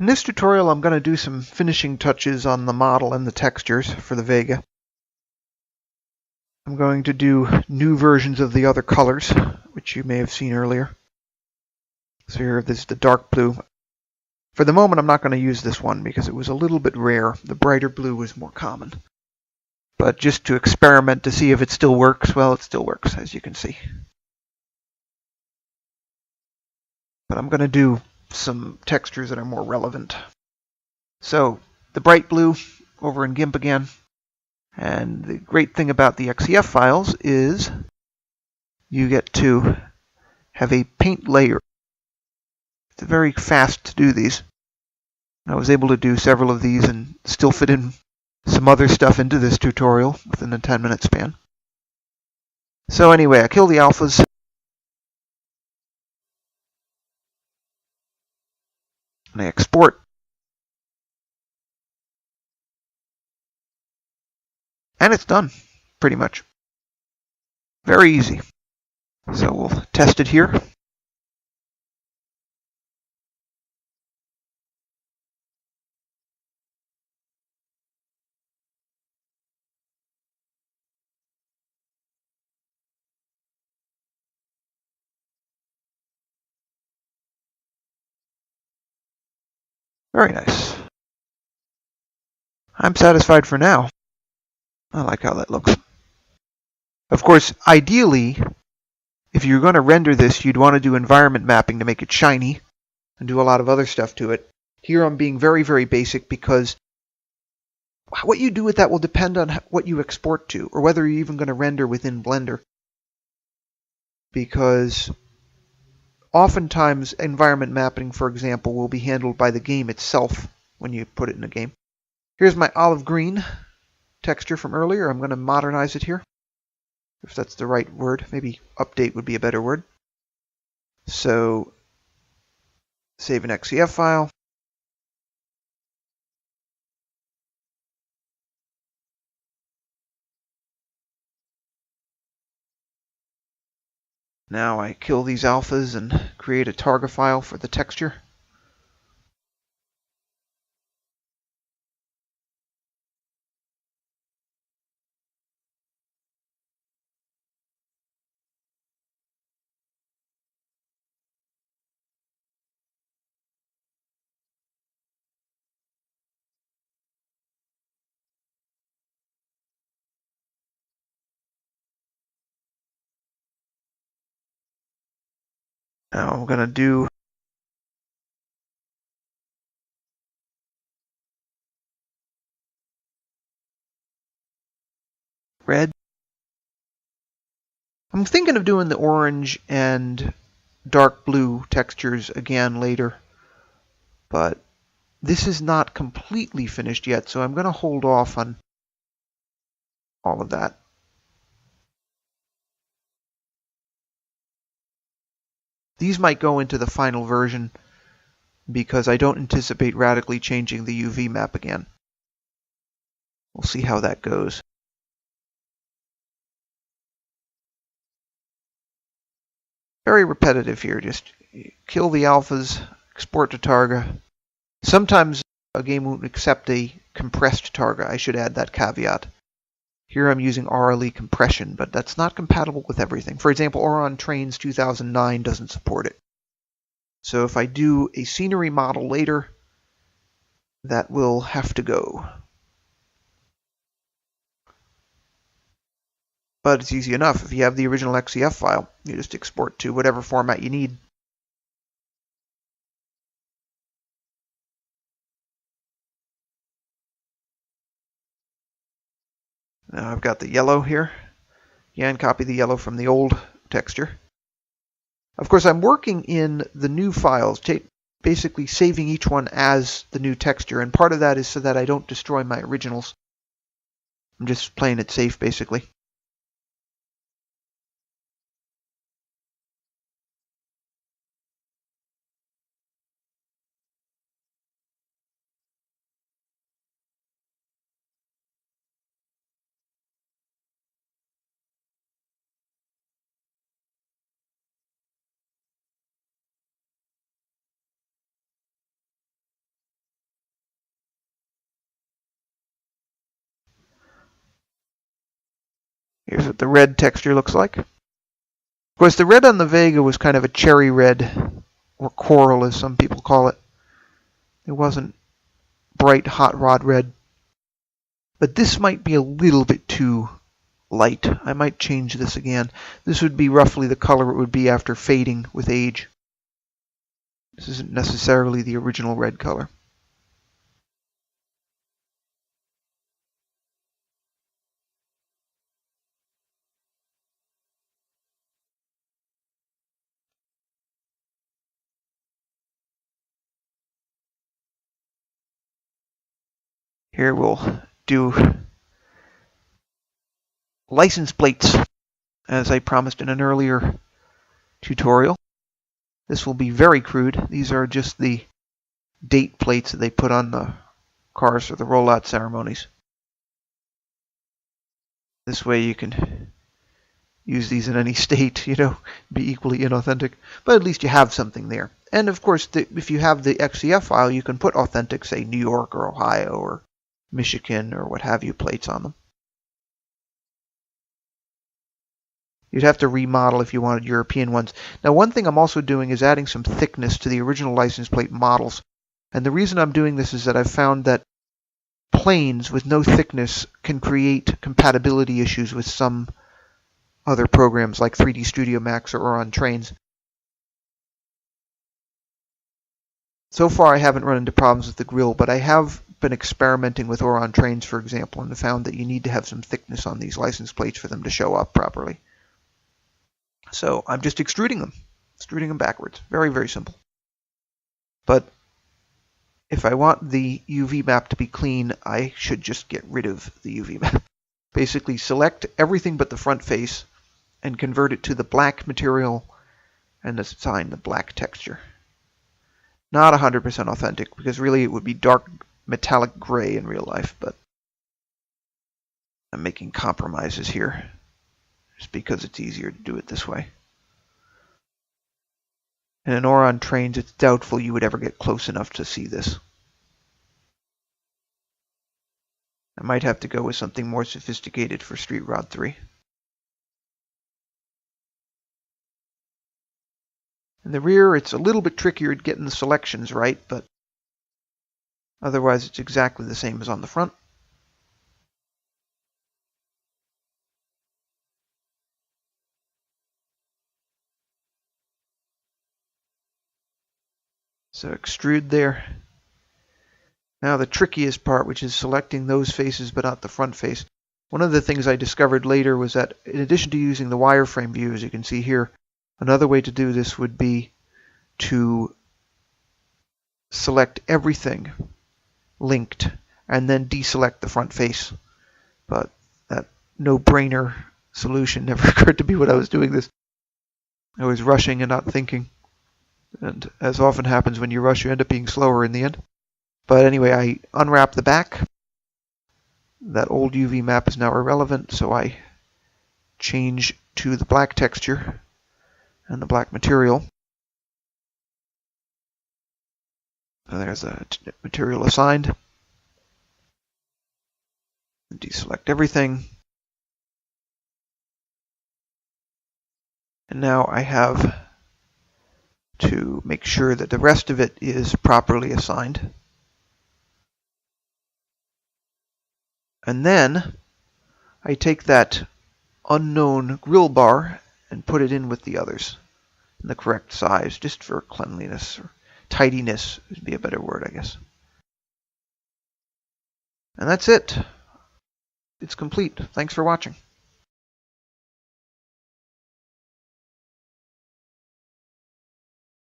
In this tutorial, I'm going to do some finishing touches on the model and the textures for the Vega. I'm going to do new versions of the other colors, which you may have seen earlier. So here, this is the dark blue. For the moment, I'm not going to use this one because it was a little bit rare. The brighter blue was more common. But just to experiment to see if it still works, well, it still works, as you can see. But I'm going to do some textures that are more relevant. So, the bright blue over in GIMP again. And the great thing about the XCF files is you get to have a paint layer. It's very fast to do these. I was able to do several of these and still fit in some other stuff into this tutorial within a 10-minute span. So anyway, I kill the alphas. And I export. And it's done, pretty much. Very easy. So we'll test it here. Very nice. I'm satisfied for now. I like how that looks. Of course, ideally, if you're going to render this, you'd want to do environment mapping to make it shiny and do a lot of other stuff to it. Here I'm being very, very basic because what you do with that will depend on what you export to or whether you're even going to render within Blender. Because oftentimes environment mapping, for example, will be handled by the game itself when you put it in a game. Here's my olive green texture from earlier. I'm going to modernize it here, if that's the right word. Maybe update would be a better word. So save an XCF file. Now I kill these alphas and create a targa file for the texture. Now I'm going to do red. I'm thinking of doing the orange and dark blue textures again later, but this is not completely finished yet, so I'm going to hold off on all of that. These might go into the final version because I don't anticipate radically changing the UV map again. We'll see how that goes. Very repetitive here. Just kill the alphas, export to targa. Sometimes a game won't accept a compressed targa. I should add that caveat. Here I'm using RLE compression, but that's not compatible with everything. For example, Oron Trains 2009 doesn't support it. So if I do a scenery model later, that will have to go. But it's easy enough. If you have the original XCF file, you just export to whatever format you need. Now I've got the yellow here. And copy the yellow from the old texture. Of course, I'm working in the new files, basically saving each one as the new texture, and part of that is so that I don't destroy my originals. I'm just playing it safe, basically. Here's what the red texture looks like. Of course, the red on the Vega was kind of a cherry red, or coral as some people call it. It wasn't bright hot rod red. But this might be a little bit too light. I might change this again. This would be roughly the color it would be after fading with age. This isn't necessarily the original red color. Here we'll do license plates, as I promised in an earlier tutorial. This will be very crude. These are just the date plates that they put on the cars for the rollout ceremonies. This way you can use these in any state, be equally inauthentic, but at least you have something there. And of course, if you have the XCF file, you can put authentic, say, New York or Ohio or Michigan or what have you plates on them. You'd have to remodel if you wanted European ones. Now, one thing I'm also doing is adding some thickness to the original license plate models. And the reason I'm doing this is that I've found that planes with no thickness can create compatibility issues with some other programs like 3D Studio Max or on trains. So far, I haven't run into problems with the grill, but I have been experimenting with Oron trains, for example, and found that you need to have some thickness on these license plates for them to show up properly. So I'm just extruding them backwards. Very, very simple. But if I want the UV map to be clean, I should just get rid of the UV map. Basically, select everything but the front face and convert it to the black material and assign the black texture. Not 100% authentic, because really it would be dark metallic gray in real life, but I'm making compromises here just because it's easier to do it this way. And in Oron trains, it's doubtful you would ever get close enough to see this. I might have to go with something more sophisticated for Street Rod 3. In the rear, it's a little bit trickier at getting the selections right, but otherwise it's exactly the same as on the front. So extrude there. Now the trickiest part, which is selecting those faces but not the front face. One of the things I discovered later was that in addition to using the wireframe view, as you can see here, another way to do this would be to select everything linked and then deselect the front face. But that no-brainer solution never occurred to me when I was doing this. I was rushing and not thinking. And as often happens when you rush, you end up being slower in the end. But anyway, I unwrap the back. That old UV map is now irrelevant, so I change to the black texture and the black material. So there's a material assigned. Deselect everything. And now I have to make sure that the rest of it is properly assigned. And then I take that unknown grill bar and put it in with the others in the correct size, just for cleanliness or tidiness would be a better word, I guess. And that's it. It's complete. Thanks for watching.